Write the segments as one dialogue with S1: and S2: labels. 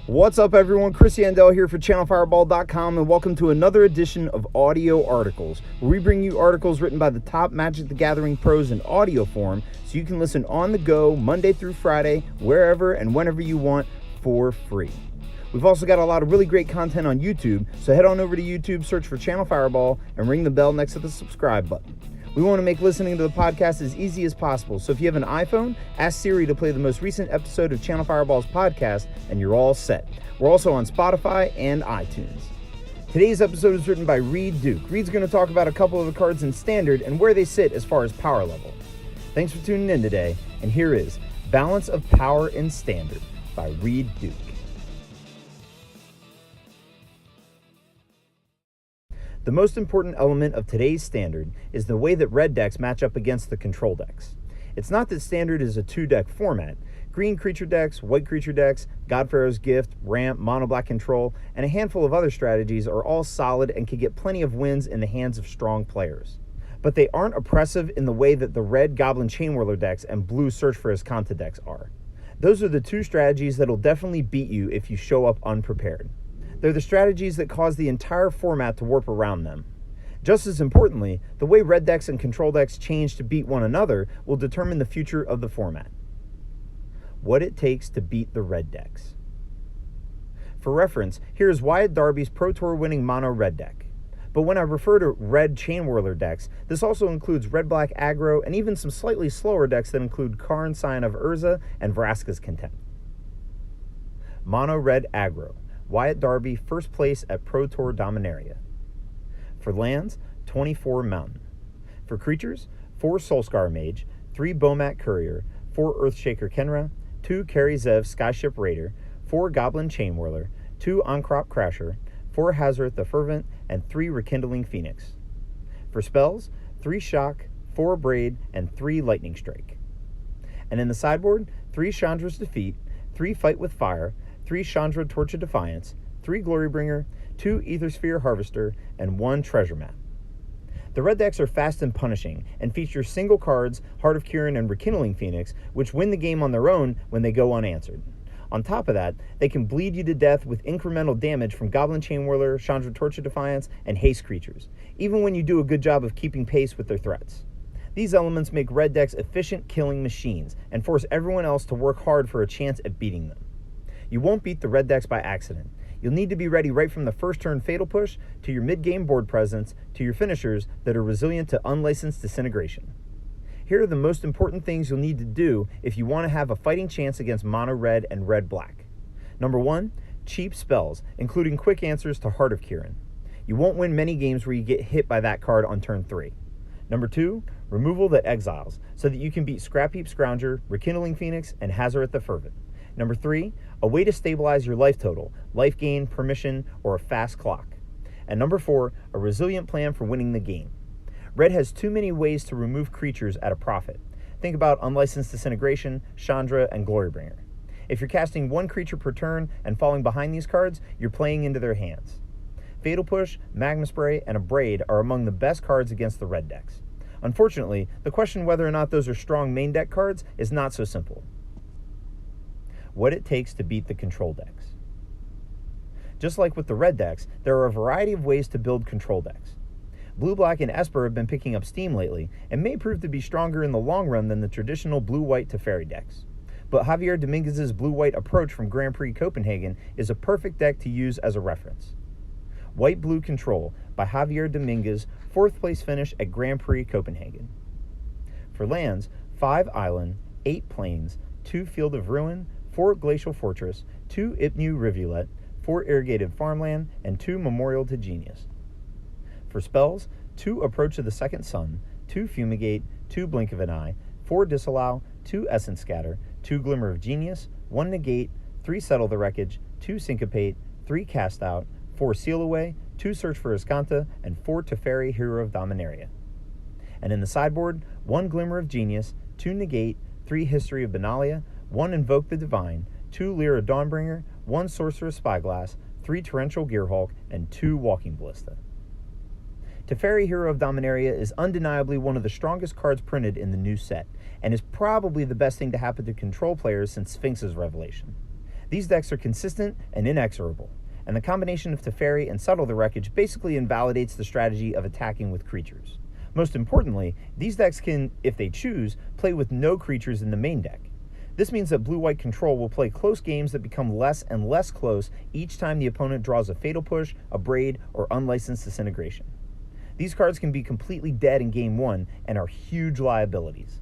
S1: What's up, everyone? Chris Yandel here for Channelfireball.com, and welcome to another edition of Audio Articles, where we bring you articles written by the top Magic the Gathering pros in audio form, so you can listen on the go Monday through Friday, wherever and whenever you want, for free. We've also got a lot of really great content on YouTube, so head on over to YouTube, search for Channel Fireball, and ring the bell next to the subscribe button. We want to make listening to the podcast as easy as possible, so if you have an iPhone, ask Siri to play the most recent episode of Channel Fireball's podcast, and you're all set. We're also on Spotify and iTunes. Today's episode is written by Reid Duke. Reid's going to talk about a couple of the cards in Standard and where they sit as far as power level. Thanks for tuning in today, and here is Balance of Power in Standard by Reid Duke. The most important element of today's Standard is the way that red decks match up against the control decks. It's not that Standard is a two-deck format. Green creature decks, white creature decks, Godpharaoh's Gift, Ramp, Mono Black Control, and a handful of other strategies are all solid and can get plenty of wins in the hands of strong players. But they aren't oppressive in the way that the red Goblin Chainwhirler decks and blue Search for Azcanta decks are. Those are the two strategies that'll definitely beat you if you show up unprepared. They're the strategies that cause the entire format to warp around them. Just as importantly, the way red decks and control decks change to beat one another will determine the future of the format. What it takes to beat the red decks. For reference, here is Wyatt Darby's Pro Tour winning mono red deck. But when I refer to red Chainwhirler decks, this also includes red-black aggro and even some slightly slower decks that include Karn, Scion of Urza, and Vraska's Contempt. Mono red aggro. Wyatt Darby, first place at Pro Tour Dominaria. For lands, 24 Mountain. For creatures, 4 Soulscar Mage, 3 Bomat Courier, 4 Earthshaker Kenra, 2 Kari Zev Skyship Raider, 4 Goblin Chainwhirler, 2 Ancrop Crasher, 4 Hazareth the Fervent, and 3 Rekindling Phoenix. For spells, 3 Shock, 4 Braid, and 3 Lightning Strike. And in the sideboard, 3 Chandra's Defeat, 3 Fight with Fire, 3 Chandra Torch of Defiance, 3 Glorybringer, 2 Aethersphere Harvester, and 1 Treasure Map. The red decks are fast and punishing, and feature single cards, Heart of Kirin and Rekindling Phoenix, which win the game on their own when they go unanswered. On top of that, they can bleed you to death with incremental damage from Goblin Chainwhirler, Chandra Torch of Defiance, and haste creatures, even when you do a good job of keeping pace with their threats. These elements make red decks efficient killing machines, and force everyone else to work hard for a chance at beating them. You won't beat the red decks by accident. You'll need to be ready right from the first turn Fatal Push, to your mid-game board presence, to your finishers that are resilient to unlicensed disintegration. Here are the most important things you'll need to do if you want to have a fighting chance against mono red and red black. Number 1, cheap spells, including quick answers to Heart of Kirin. You won't win many games where you get hit by that card on turn 3. Number 2, removal that exiles, so that you can beat Scrapheap Scrounger, Rekindling Phoenix, and Hazareth the Fervent. Number 3, a way to stabilize your life total, life gain, permission, or a fast clock. And number 4, a resilient plan for winning the game. Red has too many ways to remove creatures at a profit. Think about Unlicensed Disintegration, Chandra, and Glorybringer. If you're casting 1 creature per turn and falling behind these cards, you're playing into their hands. Fatal Push, Magma Spray, and a Braid are among the best cards against the red decks. Unfortunately, the question whether or not those are strong main deck cards is not so simple. What it takes to beat the control decks. Just like with the red decks, there are a variety of ways to build control decks. Blue, Black, and Esper have been picking up steam lately, and may prove to be stronger in the long run than the traditional blue-white Teferi decks. But Javier Dominguez's blue-white approach from Grand Prix Copenhagen is a perfect deck to use as a reference. White-Blue Control by Javier Dominguez, 4th place finish at Grand Prix Copenhagen. For lands, 5 Island, 8 Plains, 2 Field of Ruin, 4 Glacial Fortress, 2 Ipnu Rivulet, 4 Irrigated Farmland, and 2 Memorial to Genius. For spells, 2 Approach of the Second Sun, 2 Fumigate, 2 Blink of an Eye, 4 Disallow, 2 Essence Scatter, 2 Glimmer of Genius, 1 Negate, 3 Settle the Wreckage, 2 Syncopate, 3 Cast Out, 4 Seal Away, 2 Search for Azcanta, and 4 Teferi Hero of Dominaria. And in the sideboard, 1 Glimmer of Genius, 2 Negate, 3 History of Benalia, 1 Invoke the Divine, 2 Lyra Dawnbringer, 1 Sorcerer's Spyglass, 3 Torrential Gearhulk, and 2 Walking Ballista. Teferi Hero of Dominaria is undeniably one of the strongest cards printed in the new set, and is probably the best thing to happen to control players since Sphinx's revelation. These decks are consistent and inexorable, and the combination of Teferi and Settle the Wreckage basically invalidates the strategy of attacking with creatures. Most importantly, these decks can, if they choose, play with no creatures in the main deck. This means that blue-white control will play close games that become less and less close each time the opponent draws a Fatal Push, a Braid, or Unlicensed Disintegration. These cards can be completely dead in Game 1 and are huge liabilities.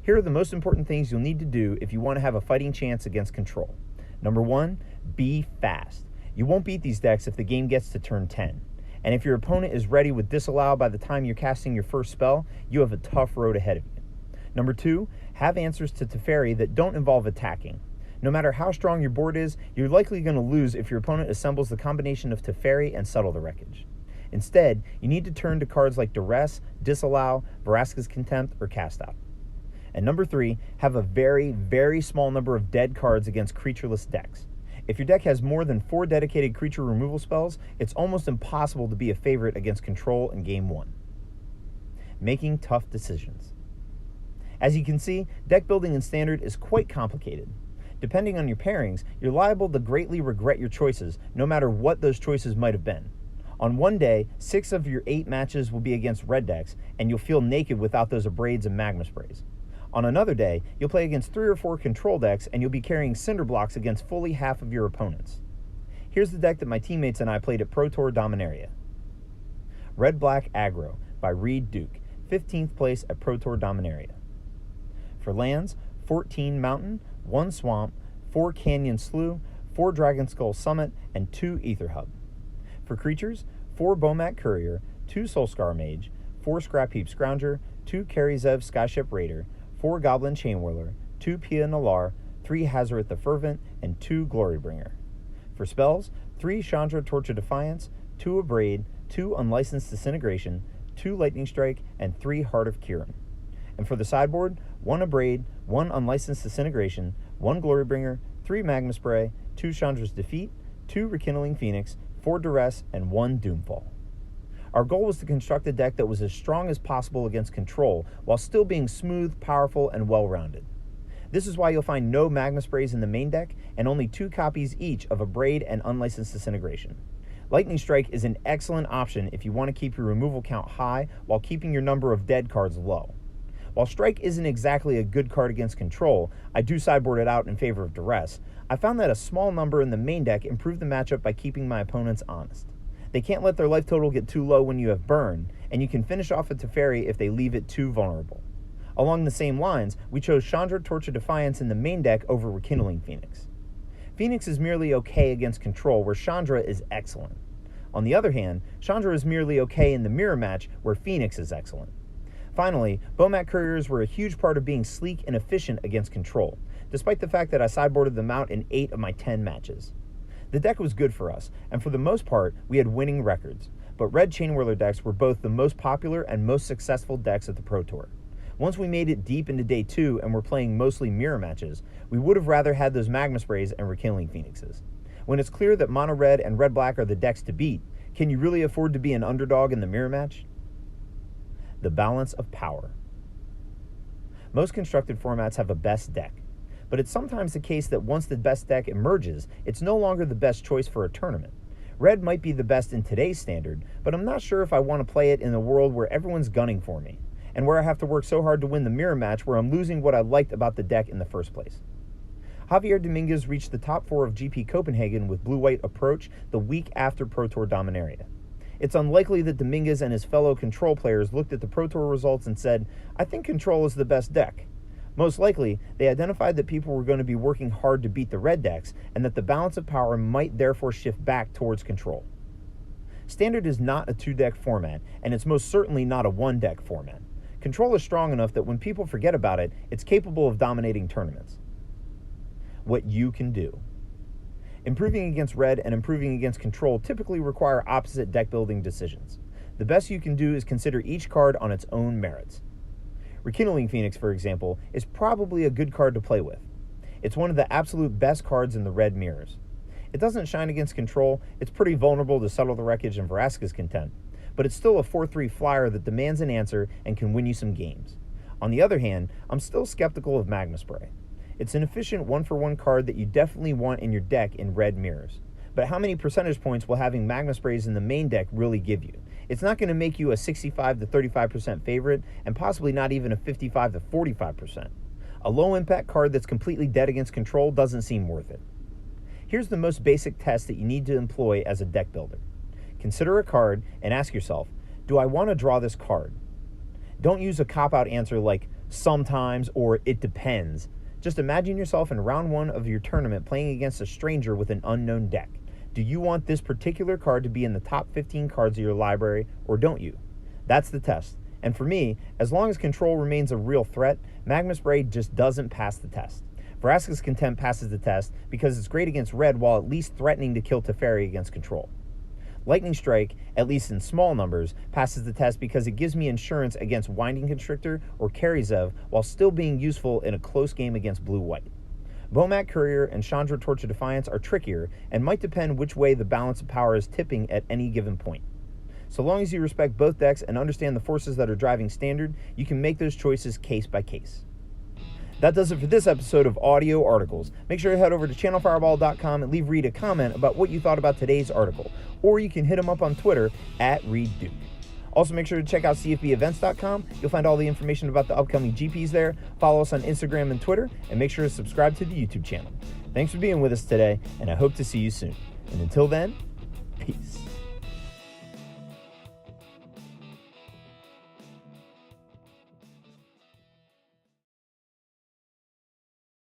S1: Here are the most important things you'll need to do if you want to have a fighting chance against control. Number 1, be fast. You won't beat these decks if the game gets to turn 10. And if your opponent is ready with Disallow by the time you're casting your first spell, you have a tough road ahead of you. Number 2, have answers to Teferi that don't involve attacking. No matter how strong your board is, you're likely going to lose if your opponent assembles the combination of Teferi and Settle the Wreckage. Instead, you need to turn to cards like Duress, Disallow, Vraska's Contempt, or Cast Out. And number 3, have a very, very small number of dead cards against creatureless decks. If your deck has more than 4 dedicated creature removal spells, it's almost impossible to be a favorite against control in Game 1. Making tough decisions. As you can see, deck building in Standard is quite complicated. Depending on your pairings, you're liable to greatly regret your choices, no matter what those choices might have been. On one day, 6 of your 8 matches will be against red decks, and you'll feel naked without those Abrades and Magma Sprays. On another day, you'll play against 3 or 4 control decks, and you'll be carrying Cinder Blocks against fully half of your opponents. Here's the deck that my teammates and I played at Pro Tour Dominaria. Red Black Aggro by Reid Duke, 15th place at Pro Tour Dominaria. For lands, 14 Mountain, 1 Swamp, 4 Canyon Slough, 4 Dragon Skull Summit, and 2 Aether Hub. For creatures, 4 Bomat Courier, 2 Soulscar Mage, 4 Scrap Heap Scrounger, 2 Karizev Skyship Raider, 4 Goblin Chainwhirler, 2 Pia Nalar, 3 Hazoret the Fervent, and 2 Glorybringer. For spells, 3 Chandra Torch of Defiance, 2 Abrade, 2 Unlicensed Disintegration, 2 Lightning Strike, and 3 Heart of Kirin. And for the sideboard, 1 Abrade, 1 Unlicensed Disintegration, 1 Glorybringer, 3 Magma Spray, 2 Chandra's Defeat, 2 Rekindling Phoenix, 4 Duress, and 1 Doomfall. Our goal was to construct a deck that was as strong as possible against control, while still being smooth, powerful, and well-rounded. This is why you'll find no Magma Sprays in the main deck, and only 2 copies each of Abrade and Unlicensed Disintegration. Lightning Strike is an excellent option if you want to keep your removal count high while keeping your number of dead cards low. While Strike isn't exactly a good card against control, I do sideboard it out in favor of Duress. I found that a small number in the main deck improved the matchup by keeping my opponents honest. They can't let their life total get too low when you have Burn, and you can finish off a Teferi if they leave it too vulnerable. Along the same lines, we chose Chandra Torch of Defiance in the main deck over Rekindling Phoenix. Phoenix is merely okay against control, where Chandra is excellent. On the other hand, Chandra is merely okay in the mirror match, where Phoenix is excellent. Finally, Bomat Couriers were a huge part of being sleek and efficient against control, despite the fact that I sideboarded them out in 8 of my 10 matches. The deck was good for us, and for the most part, we had winning records, but red Chainwhirler decks were both the most popular and most successful decks at the Pro Tour. Once we made it deep into day 2 and were playing mostly mirror matches, we would have rather had those Magma Sprays and Rekindling Phoenixes. When it's clear that Mono Red and Red Black are the decks to beat, can you really afford to be an underdog in the mirror match? The balance of power. Most constructed formats have a best deck, but it's sometimes the case that once the best deck emerges, it's no longer the best choice for a tournament. Red might be the best in today's Standard, but I'm not sure if I want to play it in a world where everyone's gunning for me, and where I have to work so hard to win the mirror match where I'm losing what I liked about the deck in the first place. Javier Dominguez reached the top 4 of GP Copenhagen with Blue-White Approach the week after Pro Tour Dominaria. It's unlikely that Dominguez and his fellow Control players looked at the Pro Tour results and said, I think Control is the best deck. Most likely, they identified that people were going to be working hard to beat the red decks, and that the balance of power might therefore shift back towards Control. Standard is not a 2-deck format, and it's most certainly not a 1-deck format. Control is strong enough that when people forget about it, it's capable of dominating tournaments. What you can do. Improving against red and improving against control typically require opposite deck building decisions. The best you can do is consider each card on its own merits. Rekindling Phoenix, for example, is probably a good card to play with. It's one of the absolute best cards in the red mirrors. It doesn't shine against control, it's pretty vulnerable to Settle the Wreckage and Vraska's Contempt, but it's still a 4/3 flyer that demands an answer and can win you some games. On the other hand, I'm still skeptical of Magma Spray. It's an efficient one-for-one card that you definitely want in your deck in red mirrors. But how many percentage points will having Magma Sprays in the main deck really give you? It's not going to make you a 65 to 35% favorite, and possibly not even a 55 to 45%. A low-impact card that's completely dead against control doesn't seem worth it. Here's the most basic test that you need to employ as a deck builder. Consider a card and ask yourself, do I want to draw this card? Don't use a cop-out answer like sometimes or it depends. Just imagine yourself in round 1 of your tournament playing against a stranger with an unknown deck. Do you want this particular card to be in the top 15 cards of your library, or don't you? That's the test. And for me, as long as control remains a real threat, Magma Spray just doesn't pass the test. Vraska's Contempt passes the test because it's great against red while at least threatening to kill Teferi against control. Lightning Strike, at least in small numbers, passes the test because it gives me insurance against Winding Constrictor or Karizev while still being useful in a close game against blue-white. Bomat Courier and Chandra Torch of Defiance are trickier and might depend which way the balance of power is tipping at any given point. So long as you respect both decks and understand the forces that are driving Standard, you can make those choices case by case. That does it for this episode of Audio Articles. Make sure to head over to channelfireball.com and leave Reid a comment about what you thought about today's article, or you can hit him up on Twitter at ReidDuke. Also, make sure to check out cfbevents.com. You'll find all the information about the upcoming GPs there. Follow us on Instagram and Twitter, and make sure to subscribe to the YouTube channel. Thanks for being with us today, and I hope to see you soon. And until then, peace.